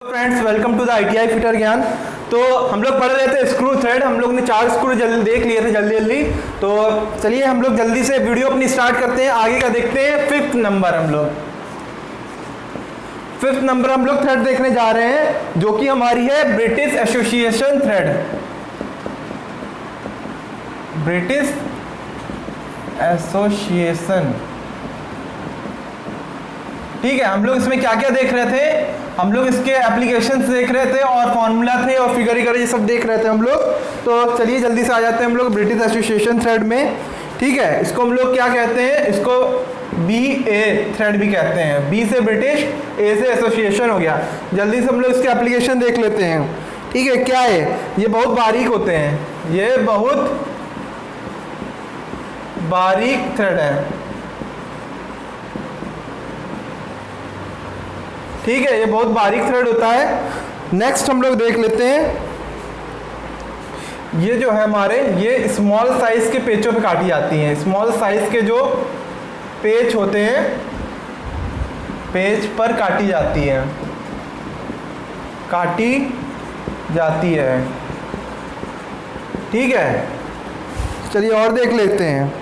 Friends, welcome to the ITI fitter Gyan. तो हम लोग पढ़ रहे थे स्क्रू थ्रेड। हम लोग ने 4 स्क्रू जल्दी देख लिए थे जल्दी। तो चलिए हम लोग जल्दी से वीडियो अपनी स्टार्ट करते हैं। आगे का देखते हैं। 5th नंबर हम लोग थ्रेड देखने जा रहे हैं, जो कि हमारी है British association thread. British association, ठीक है। हम लोग इसमें क्या क्या देख रहे थे? हम लोग इसके एप्लीकेशंस देख रहे थे और फॉर्मूला थे और फिगर ये सब देख रहे थे हम लोग। तो चलिए जल्दी से आ जाते हैं हम लोग ब्रिटिश एसोसिएशन थ्रेड में। ठीक है, इसको हम लोग क्या कहते हैं? इसको BA थ्रेड भी कहते हैं। B से ब्रिटिश, A से एसोसिएशन हो गया। जल्दी से हम लोग इसके एप्लीकेशन देख लेते हैं। ठीक है, क्या है? ये बहुत बारीक होते हैं, ये बहुत बारीक थ्रेड है। ठीक है, ये बहुत बारीक थ्रेड होता है। नेक्स्ट हम लोग देख लेते हैं। ये जो है हमारे, ये स्मॉल साइज के पेचों पे काटी जाती हैं। स्मॉल साइज के जो पेच होते हैं, पेच पर काटी जाती है, ठीक है। चलिए और देख लेते हैं।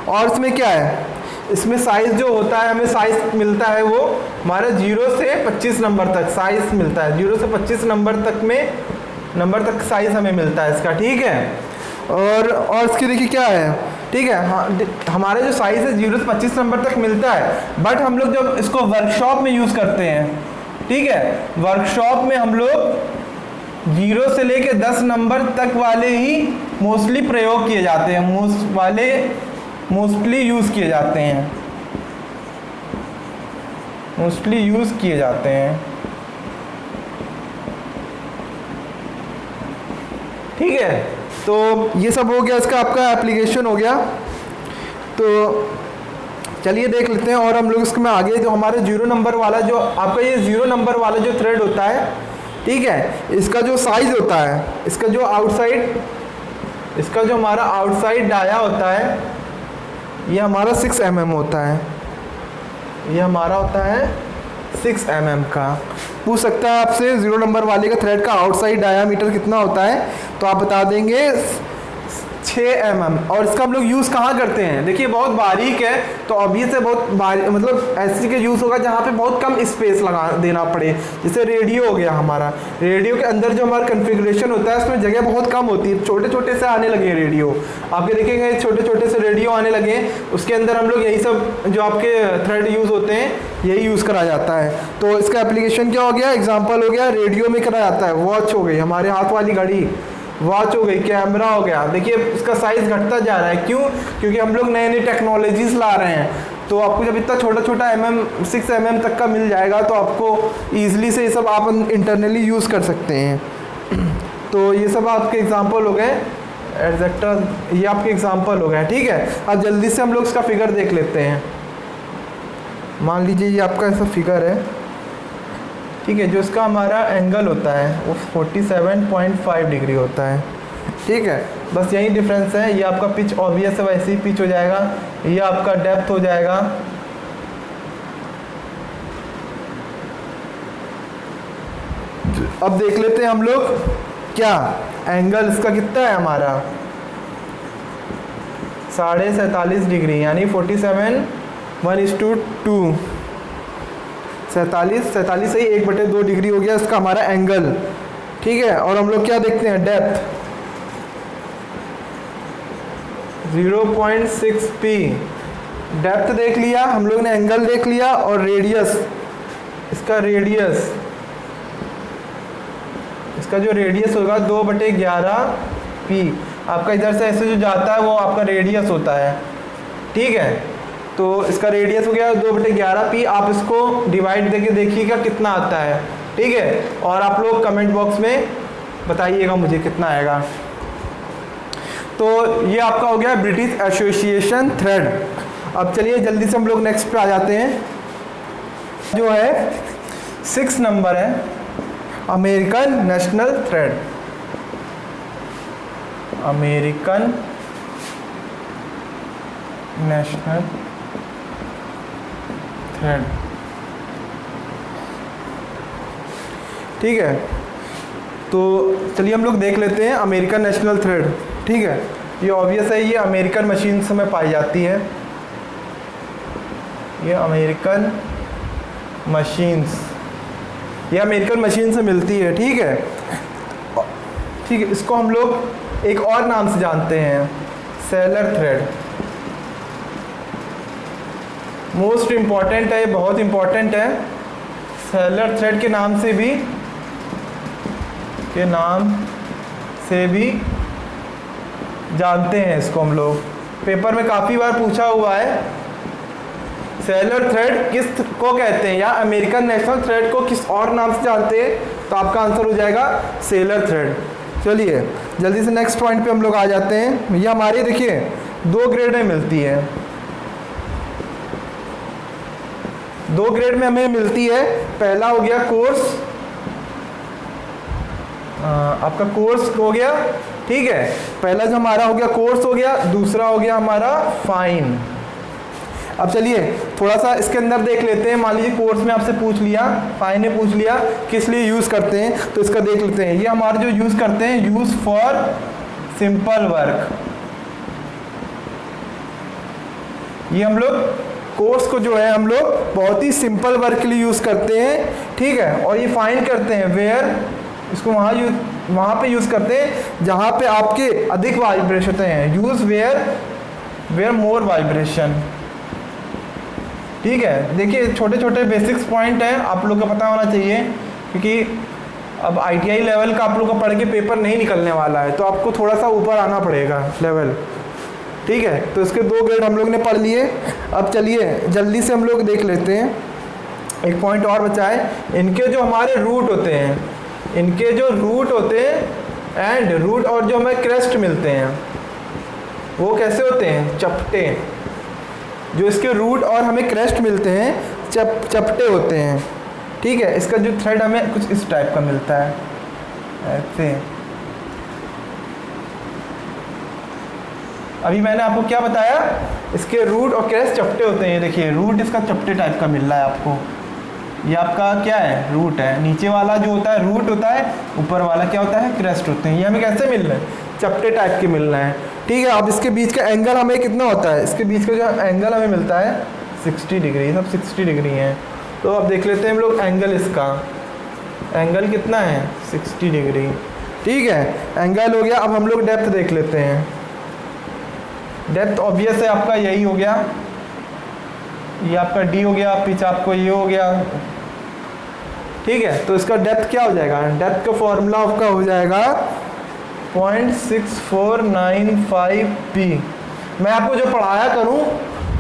और इसमें क्या है? इसमें साइज जो होता है, हमें साइज मिलता है वो हमारा 0 से 25 नंबर तक साइज मिलता है। 0 से 25 नंबर तक साइज हमें मिलता है इसका। ठीक है, और इसकी देखिए क्या है। ठीक है, हाँ, हमारे जो साइज है 0 से 25 नंबर तक मिलता है। बट हम लोग जब इसको वर्कशॉप में यूज़ करते हैं, ठीक है, वर्कशॉप में हम लोग 0 से लेके 10 नंबर तक वाले ही मोस्टली प्रयोग किए जाते हैं, मोस्टली यूज़ किए जाते हैं। ठीक है, तो ये सब हो गया, इसका आपका एप्लीकेशन हो गया। तो चलिए देख लेते हैं। और हम लोग इसमें आगे जो हमारे 0 नंबर वाला, जो आपका ये 0 नंबर वाला जो थ्रेड होता है, ठीक है, इसका जो साइज होता है, इसका जो हमारा आउटसाइड डाया होता है, ये हमारा 6 mm होता है। ये हमारा होता है 6 mm का। पूछ सकता है आपसे 0 नंबर वाले का थ्रेड का आउटसाइड डायामीटर कितना होता है, तो आप बता देंगे 6 mm। और इसका हम लोग यूज़ कहाँ करते हैं? देखिए बहुत बारीक है, तो ऑब्वियस है बहुत बारीक, मतलब ऐसी के यूज़ होगा जहाँ पे बहुत कम स्पेस लगा देना पड़े। जैसे रेडियो हो गया हमारा, रेडियो के अंदर जो हमारा कन्फिग्रेशन होता है, उसमें जगह बहुत कम होती है। छोटे छोटे से आने लगे रेडियो, आपके देखेंगे छोटे छोटे से रेडियो आने लगे। उसके अंदर हम लोग यही सब जो आपके थ्रेड यूज़ होते हैं, यही यूज़ करा जाता है। तो इसका एप्लीकेशन क्या हो गया? एग्जाम्पल हो गया, रेडियो में करा जाता है। वॉच हो गई, हमारे हाथ वाली घड़ी, वॉच हो गई, कैमरा हो गया। देखिए इसका साइज घटता जा रहा है। क्यों? क्योंकि हम लोग नए नए टेक्नोलॉजीज ला रहे हैं। तो आपको जब इतना छोटा छोटा 6 mm तक का मिल जाएगा, तो आपको ईजिली से ये सब आप इंटरनली यूज़ कर सकते हैं। तो ये सब आपके एग्जांपल हो गए। एडजेक्टर, ये आपके एग्जांपल हो गए। ठीक है, अब जल्दी से हम लोग इसका फिगर देख लेते हैं। मान लीजिए ये आपका ऐसा फिगर है, ठीक है, जो इसका हमारा एंगल होता है वो 47.5 डिग्री होता है। ठीक है, बस यही डिफरेंस है। ये आपका पिच ऑब्वियस है, वैसे ही पिच हो जाएगा। ये आपका डेप्थ हो जाएगा। अब देख लेते हैं हम लोग क्या एंगल इसका कितना है हमारा, 47.5 डिग्री, यानी 47:1:2, 47 से ही 1/2 डिग्री हो गया इसका हमारा एंगल। ठीक है, और हम लोग क्या देखते हैं? Depth 0.6 p। डेप्थ देख लिया हम लोग ने, एंगल देख लिया, और रेडियस, इसका जो रेडियस होगा 2/11 p। आपका इधर से ऐसे जो जाता है वो आपका रेडियस होता है। ठीक है, तो इसका रेडियस हो गया 2/11 p। आप इसको डिवाइड देके देखिएगा कितना आता है। ठीक है, और आप लोग कमेंट बॉक्स में बताइएगा मुझे कितना आएगा। तो ये आपका हो गया ब्रिटिश एसोसिएशन थ्रेड। अब चलिए जल्दी से हम लोग नेक्स्ट पे आ जाते हैं। जो है 6 नंबर है, American national thread. American national thread. ठीक है, तो चलिए हम लोग देख लेते हैं अमेरिकन नेशनल थ्रेड। ठीक है, ये ऑब्वियस है, ये अमेरिकन मशीन्स में पाई जाती है, ये अमेरिकन मशीन्स, ये अमेरिकन मशीन से मिलती है। ठीक है, ठीक है, इसको हम लोग एक और नाम से जानते हैं, सेलर थ्रेड। मोस्ट इम्पॉर्टेंट है, बहुत इम्पॉर्टेंट है। सेलर थ्रेड के नाम से भी जानते हैं इसको हम लोग, पेपर में काफ़ी बार पूछा हुआ है। सेलर थ्रेड किस को कहते हैं, या अमेरिकन नेशनल थ्रेड को किस और नाम से जानते हैं, तो आपका आंसर हो जाएगा सेलर थ्रेड। चलिए जल्दी से नेक्स्ट पॉइंट पे हम लोग आ जाते हैं। ये हमारी देखिए 2 ग्रेड में मिलती है, 2 ग्रेड में हमें मिलती है। पहला हो गया कोर्स, आपका कोर्स हो गया। ठीक है, पहला जो हमारा हो गया कोर्स हो गया, दूसरा हो गया हमारा फाइन। अब चलिए थोड़ा सा इसके अंदर देख लेते हैं। मान लीजिए कोर्स में आपसे पूछ लिया, फाइन ने पूछ लिया किस लिए यूज़ करते हैं, तो इसका देख लेते हैं। ये हमारे जो यूज़ करते हैं, यूज़ फॉर सिंपल वर्क। ये हम लोग कोर्स को जो है हम लोग बहुत ही सिंपल वर्क के लिए यूज़ करते हैं। ठीक है, और ये फाइन करते हैं वेयर, इसको वहाँ पे यूज़ करते हैं जहाँ पे आपके अधिक वाइब्रेशन हैं। Use where more vibration. ठीक है, देखिए छोटे छोटे बेसिक्स पॉइंट हैं, आप लोग को पता होना चाहिए, क्योंकि अब ITI लेवल का आप लोग का पढ़ के पेपर नहीं निकलने वाला है, तो आपको थोड़ा सा ऊपर आना पड़ेगा लेवल। ठीक है, तो इसके 2 ग्रेड हम लोग ने पढ़ लिए। अब चलिए जल्दी से हम लोग देख लेते हैं, एक पॉइंट और बचा है। इनके जो हमारे रूट होते हैं, इनके जो रूट होते हैं एंड रूट और जो हमें क्रेस्ट मिलते हैं, वो कैसे होते हैं, चपटे। जो इसके रूट और हमें क्रेस्ट मिलते हैं चपटे होते हैं। ठीक है, इसका जो थ्रेड हमें कुछ इस टाइप का मिलता है, ऐसे। अभी मैंने आपको क्या बताया, इसके रूट और क्रेस्ट चपटे होते हैं। देखिए रूट इसका चपटे टाइप का मिल रहा है आपको, ये आपका क्या है, रूट है। नीचे वाला जो होता है रूट होता है, ऊपर वाला क्या होता है, क्रेस्ट होते हैं। ये हमें कैसे मिल रहे हैं, चपटे टाइप के मिल रहे हैं। ठीक है, अब इसके बीच का एंगल हमें कितना होता है, इसके बीच का जो एंगल हमें मिलता है 60 डिग्री, सब 60 डिग्री हैं। तो अब देख लेते हैं हम लोग एंगल, इसका एंगल कितना है, 60 डिग्री। ठीक है, एंगल हो गया। अब हम लोग डेप्थ देख लेते हैं। डेप्थ ऑब्वियस है आपका यही हो गया, ये आपका D हो गया, पिच आपको ये हो गया। ठीक है, तो इसका डेप्थ क्या हो जाएगा, डेप्थ का फॉर्मूला आपका हो जाएगा 0.6495p। मैं आपको जो पढ़ाया करूं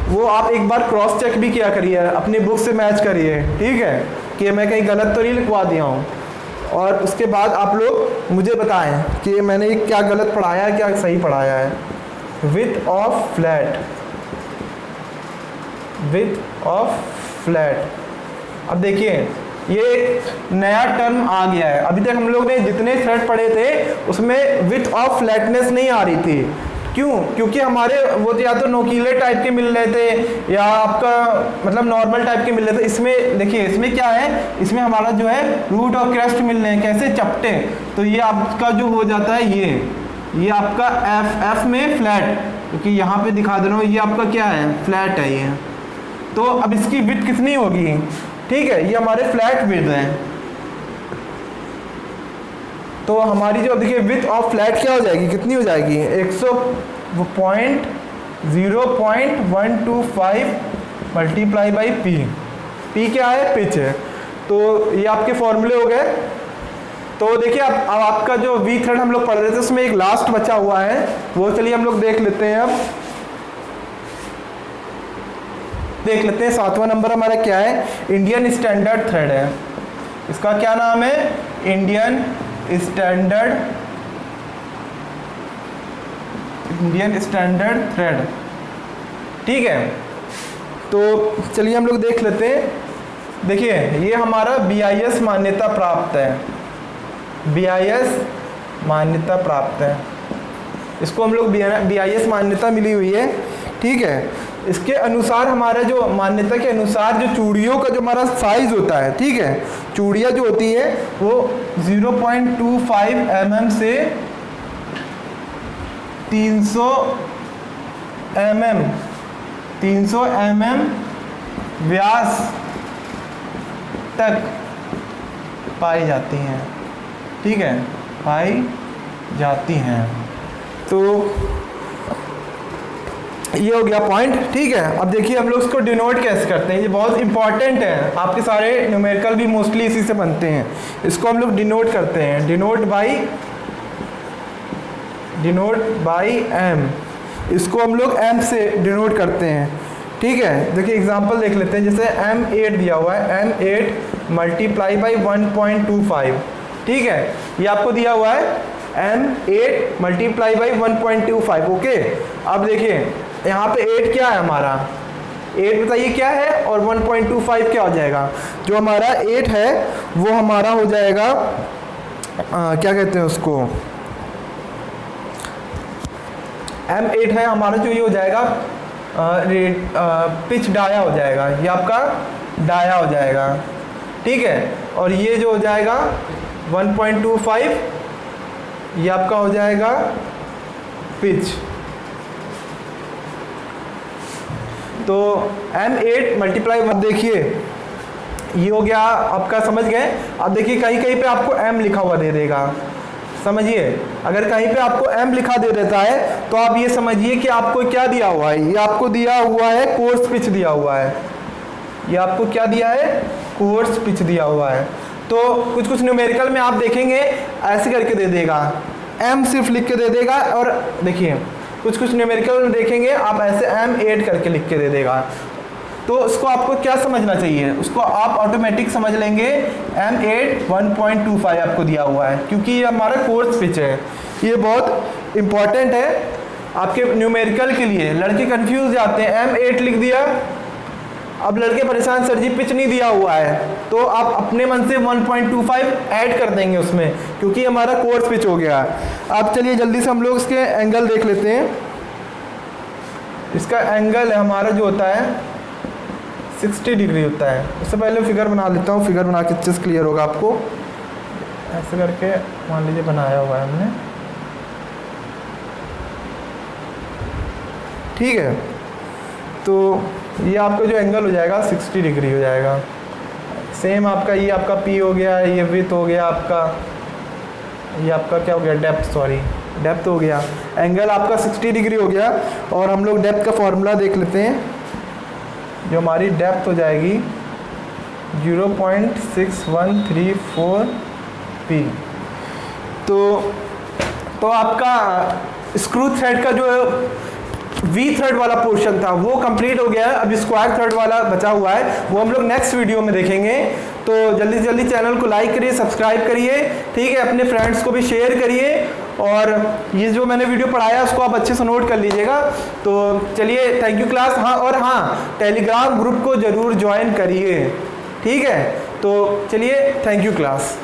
वो आप एक बार क्रॉस चेक भी किया करिए, अपनी बुक से मैच करिए। ठीक है, कि मैं कहीं गलत तो नहीं लिखवा दिया हूँ, और उसके बाद आप लोग मुझे बताएं कि मैंने क्या गलत पढ़ाया है, क्या सही पढ़ाया है। Width of flat, width of flat. अब देखिए ये नया टर्म आ गया है, अभी तक हम लोग ने जितने थ्रेड पढ़े थे उसमें विड्थ ऑफ फ्लैटनेस नहीं आ रही थी। क्यों, क्योंकि हमारे वो या तो नोकीले टाइप के मिल रहे थे या आपका मतलब नॉर्मल टाइप के मिल रहे थे। इसमें देखिए, इसमें क्या है, इसमें हमारा जो है रूट और क्रेस्ट मिल रहे हैं, कैसे, चपटे। तो ये आपका जो हो जाता है, ये आपका एफ में फ्लैट, क्योंकि यहाँ पे दिखा दे रहा हूँ, ये आपका क्या है, फ्लैट है ये। तो अब इसकी विड्थ कितनी होगी, ठीक है, ये हमारे फ्लैट विड्थ हैं। तो हमारी जो देखिए विड्थ ऑफ फ्लैट क्या हो जाएगी, कितनी हो जाएगी, 0.125 मल्टीप्लाई बाई पी। पी क्या है, पिच है। तो ये आपके फॉर्मूले हो गए। तो देखिए अब आपका जो वी थ्रेड हम लोग पढ़ रहे थे उसमें एक लास्ट बचा हुआ है, वो चलिए हम लोग देख लेते हैं। अब देख लेते हैं 7वां नंबर हमारा क्या है, इंडियन स्टैंडर्ड थ्रेड है। इसका क्या नाम है, इंडियन स्टैंडर्ड थ्रेड। ठीक है, तो चलिए हम लोग देख लेते हैं। देखिए ये हमारा BIS मान्यता प्राप्त है, BIS मान्यता प्राप्त है। इसको हम लोग BIS मान्यता मिली हुई है। ठीक है, इसके अनुसार हमारा जो मान्यता के अनुसार जो चूड़ियों का जो हमारा साइज होता है, ठीक है, चूड़ियाँ जो होती है वो 0.25 mm से 300 mm व्यास तक पाई जाती हैं, ठीक है, पाई जाती हैं। तो ये हो गया पॉइंट, ठीक है। अब देखिए हम लोग इसको डिनोट कैसे करते हैं, ये बहुत इंपॉर्टेंट है, आपके सारे न्यूमेरिकल भी मोस्टली इसी से बनते हैं। इसको हम लोग डिनोट करते हैं, डिनोट बाई m, इसको हम लोग m से डिनोट करते हैं, ठीक है। देखिए एग्जांपल देख लेते हैं, जैसे m8 दिया हुआ है, m8 मल्टीप्लाई बाई 1.25, ठीक है, ये आपको दिया हुआ है m8 मल्टीप्लाई बाई 1.25, ओके। अब देखिए यहाँ पे 8 क्या है हमारा, 8 बताइए क्या है, और 1.25 क्या हो जाएगा। जो हमारा 8 है वो हमारा हो जाएगा क्या कहते हैं उसको, m8 है हमारा, जो ये हो जाएगा पिच डाया हो जाएगा, ये आपका डाया हो जाएगा, ठीक है। और ये जो हो जाएगा 1.25, ये आपका हो जाएगा पिच। तो m8 मल्टीप्लाई, अब देखिए ये हो गया आपका, समझ गए। अब देखिए कहीं कहीं पे आपको m लिखा हुआ दे देगा, समझिए, अगर कहीं पे आपको m लिखा दे देता है तो आप ये समझिए कि आपको क्या दिया हुआ है, ये आपको दिया हुआ है कोर्स पिच दिया हुआ है, ये आपको क्या दिया है, कोर्स पिच दिया हुआ है। तो कुछ कुछ न्यूमेरिकल में आप देखेंगे ऐसे करके दे देगा, m सिर्फ लिख के दे देगा, और देखिए कुछ कुछ न्यूमेरिकल में देखेंगे आप ऐसे m8 करके लिख के दे देगा। तो उसको आपको क्या समझना चाहिए, उसको आप ऑटोमेटिक समझ लेंगे m8 1.25 आपको दिया हुआ है, क्योंकि ये हमारा कोर्स पिच है। ये बहुत इंपॉर्टेंट है आपके न्यूमेरिकल के लिए। लड़के कंफ्यूज जाते हैं, m8 लिख दिया, अब लड़के परेशान, सर जी पिच नहीं दिया हुआ है, तो आप अपने मन से 1.25 ऐड कर देंगे उसमें, क्योंकि हमारा कोर्स पिच हो गया। अब चलिए जल्दी से हम लोग इसके एंगल देख लेते हैं। इसका एंगल है हमारा जो होता है 60 डिग्री होता है। उससे पहले फिगर बना लेता हूँ, फिगर बना के अच्छे से क्लियर होगा आपको। ऐसे करके मान लीजिए बनाया हुआ है हमने, ठीक है। तो ये आपका जो एंगल हो जाएगा 60 डिग्री हो जाएगा। सेम आपका ये आपका P हो गया, ये विड्थ हो गया आपका, ये आपका क्या हो गया, डेप्थ, सॉरी डेप्थ हो गया। एंगल आपका 60 डिग्री हो गया। और हम लोग डेप्थ का फॉर्मूला देख लेते हैं। जो हमारी डेप्थ हो जाएगी 0.6134 p। तो आपका स्क्रू थ्रेड का जो वी थ्रेड वाला पोर्शन था वो कंप्लीट हो गया है। अब स्क्वायर थ्रेड वाला बचा हुआ है, वो हम लोग नेक्स्ट वीडियो में देखेंगे। तो जल्दी से जल्दी चैनल को लाइक करिए, सब्सक्राइब करिए, ठीक है, अपने फ्रेंड्स को भी शेयर करिए। और ये जो मैंने वीडियो पढ़ाया उसको आप अच्छे से नोट कर लीजिएगा। तो चलिए, थैंक यू क्लास। हाँ, और हाँ, टेलीग्राम ग्रुप को ज़रूर ज्वाइन करिए, ठीक है। तो चलिए, थैंक यू क्लास।